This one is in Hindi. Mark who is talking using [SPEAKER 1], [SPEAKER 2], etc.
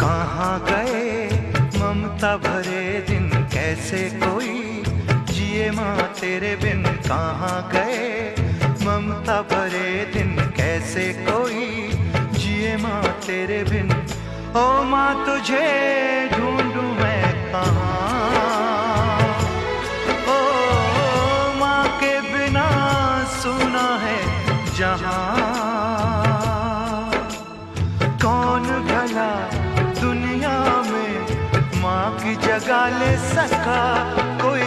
[SPEAKER 1] कहाँ गए ममता भरे दिन, कैसे कोई जिए माँ तेरे बिन। कहाँ गए ममता भरे दिन, कैसे कोई जिए माँ तेरे बिन। ओ माँ तुझे ढूंढूं मैं कहाँ, ओ माँ के बिना सुना है जहाँ। कौन भला दुनिया में माँ की जगह ले सका, कोई